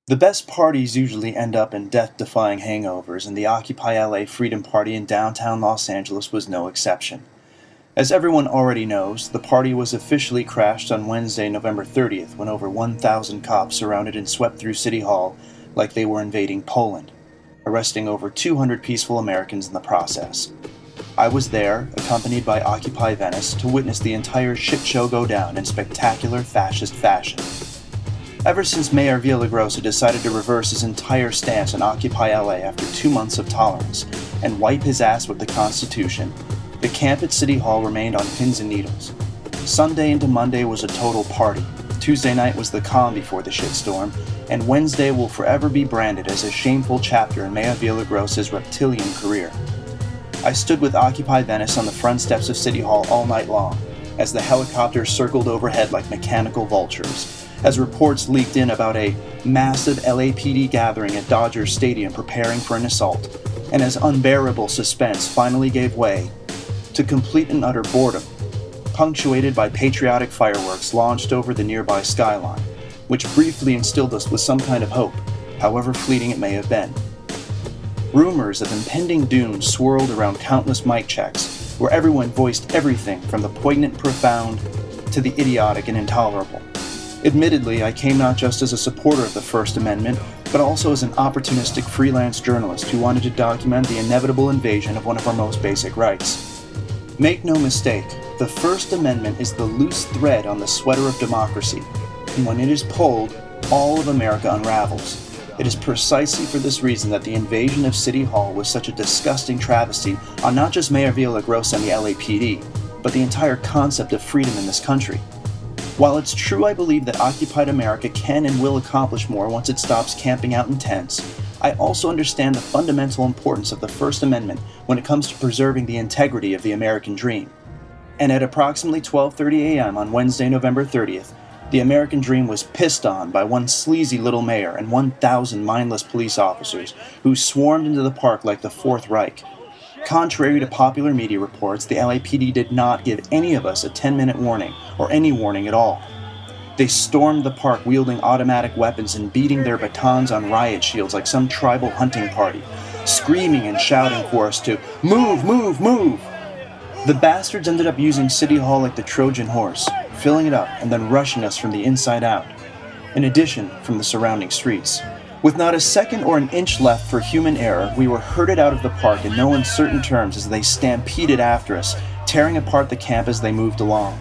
The best parties usually end up in death-defying hangovers, and the Occupy LA Freedom Party in downtown Los Angeles was no exception. As everyone already knows, the party was officially crashed on Wednesday, November 30th, when over 1,000 cops surrounded and swept through City Hall like they were invading Poland, arresting over 200 peaceful Americans in the process. I was there, accompanied by Occupied Venice, to witness the entire shit show go down in spectacular fascist fashion. Ever since Mayor Villagrosa decided to reverse his entire stance on Occupy LA after 2 months of tolerance and wipe his ass with the Constitution, the camp at City Hall remained on pins and needles. Sunday into Monday was a total party. Tuesday night was the calm before the shitstorm, and Wednesday will forever be branded as a shameful chapter in Mayor Villagrosa's reptilian career. I stood with Occupy Venice on the front steps of City Hall all night long, as the helicopters circled overhead like mechanical vultures, as reports leaked in about a massive LAPD gathering at Dodger Stadium preparing for an assault, and as unbearable suspense finally gave way to complete and utter boredom, punctuated by patriotic fireworks launched over the nearby skyline, which briefly instilled us with some kind of hope, however fleeting it may have been. Rumors of impending doom swirled around countless mic checks, where everyone voiced everything from the poignant profound to the idiotic and intolerable. Admittedly, I came not just as a supporter of the First Amendment, but also as an opportunistic freelance journalist who wanted to document the inevitable invasion of one of our most basic rights. Make no mistake, the First Amendment is the loose thread on the sweater of democracy, and when it is pulled, all of America unravels. It is precisely for this reason that the invasion of City Hall was such a disgusting travesty on not just Mayor Villagrosa and the LAPD, but the entire concept of freedom in this country. While it's true I believe that occupied America can and will accomplish more once it stops camping out in tents, I also understand the fundamental importance of the First Amendment when it comes to preserving the integrity of the American dream. And at approximately 12:30 a.m. on Wednesday, November 30th, the American dream was pissed on by one sleazy little mayor and 1,000 mindless police officers who swarmed into the park like the Fourth Reich. Contrary to popular media reports, the LAPD did not give any of us a 10-minute warning, or any warning at all. They stormed the park wielding automatic weapons and beating their batons on riot shields like some tribal hunting party, screaming and shouting for us to move, move, move. The bastards ended up using City Hall like the Trojan horse, filling it up and then rushing us from the inside out, in addition from the surrounding streets. With not a second or an inch left for human error, we were herded out of the park in no uncertain terms as they stampeded after us, tearing apart the camp as they moved along.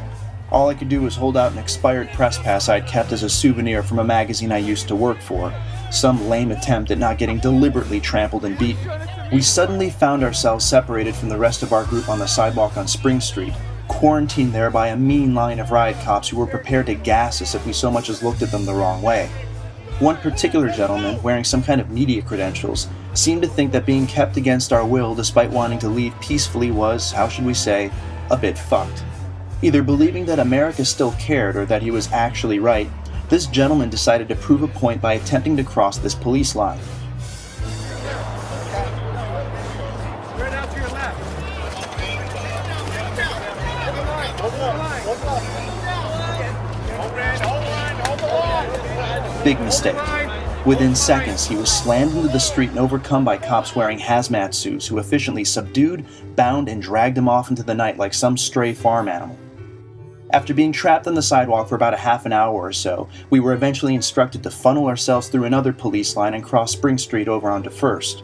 All I could do was hold out an expired press pass I'd kept as a souvenir from a magazine I used to work for, some lame attempt at not getting deliberately trampled and beaten. We suddenly found ourselves separated from the rest of our group on the sidewalk on Spring Street, quarantined there by a mean line of riot cops who were prepared to gas us if we so much as looked at them the wrong way. One particular gentleman, wearing some kind of media credentials, seemed to think that being kept against our will despite wanting to leave peacefully was, how should we say, a bit fucked. Either believing that America still cared or that he was actually right, this gentleman decided to prove a point by attempting to cross this police line. Straight out to your left. Big mistake. Within seconds, he was slammed into the street and overcome by cops wearing hazmat suits who efficiently subdued, bound, and dragged him off into the night like some stray farm animal. After being trapped on the sidewalk for about a half an hour or so, we were eventually instructed to funnel ourselves through another police line and cross Spring Street over onto First.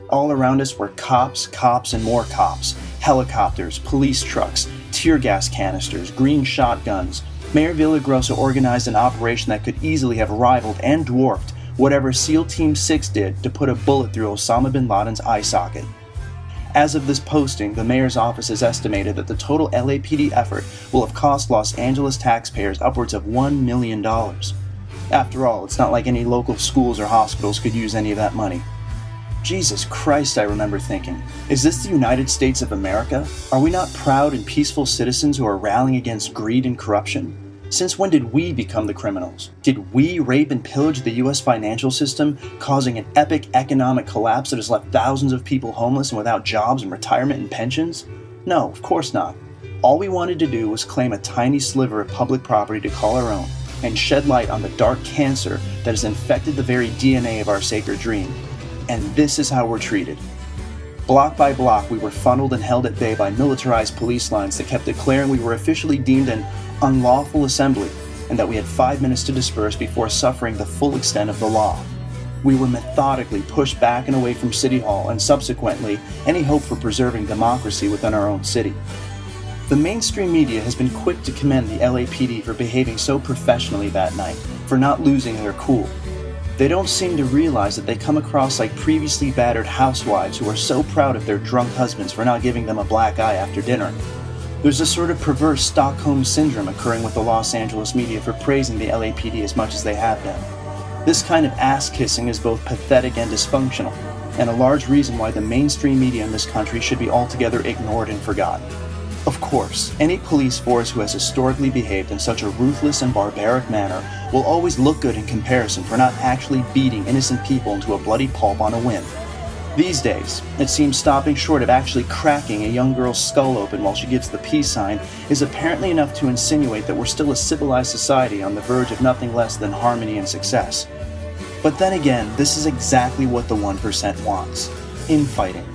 All around us were cops, and more cops, helicopters, police trucks, tear gas canisters, green shotguns. Mayor Villagrosa organized an operation that could easily have rivaled and dwarfed whatever SEAL Team 6 did to put a bullet through Osama bin Laden's eye socket. As of this posting, the mayor's office has estimated that the total LAPD effort will have cost Los Angeles taxpayers upwards of $1 million. After all, it's not like any local schools or hospitals could use any of that money. Jesus Christ, I remember thinking, is this the United States of America? Are we not proud and peaceful citizens who are rallying against greed and corruption? Since when did we become the criminals? Did we rape and pillage the US financial system, causing an epic economic collapse that has left thousands of people homeless and without jobs and retirement and pensions? No, of course not. All we wanted to do was claim a tiny sliver of public property to call our own, and shed light on the dark cancer that has infected the very DNA of our sacred dream. And this is how we're treated. Block by block, we were funneled and held at bay by militarized police lines that kept declaring we were officially deemed an unlawful assembly and that we had 5 minutes to disperse before suffering the full extent of the law. We were methodically pushed back and away from City Hall and subsequently any hope for preserving democracy within our own city. The mainstream media has been quick to commend the LAPD for behaving so professionally that night, for not losing their cool. They don't seem to realize that they come across like previously battered housewives who are so proud of their drunk husbands for not giving them a black eye after dinner. There's a sort of perverse Stockholm syndrome occurring with the Los Angeles media for praising the LAPD as much as they have been. This kind of ass-kissing is both pathetic and dysfunctional, and a large reason why the mainstream media in this country should be altogether ignored and forgotten. Of course, any police force who has historically behaved in such a ruthless and barbaric manner will always look good in comparison for not actually beating innocent people into a bloody pulp on a whim. These days, it seems stopping short of actually cracking a young girl's skull open while she gives the peace sign is apparently enough to insinuate that we're still a civilized society on the verge of nothing less than harmony and success. But then again, this is exactly what the 1% wants: infighting.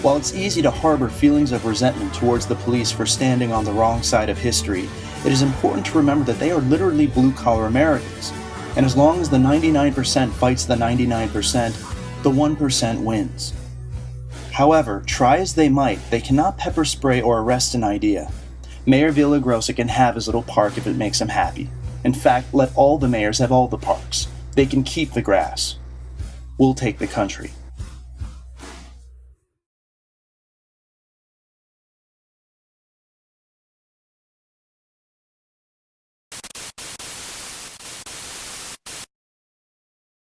While it's easy to harbor feelings of resentment towards the police for standing on the wrong side of history, it is important to remember that they are literally blue-collar Americans. And as long as the 99% fights the 99%, the 1% wins. However, try as they might, they cannot pepper spray or arrest an idea. Mayor Villagrosa can have his little park if it makes him happy. In fact, let all the mayors have all the parks. They can keep the grass. We'll take the country.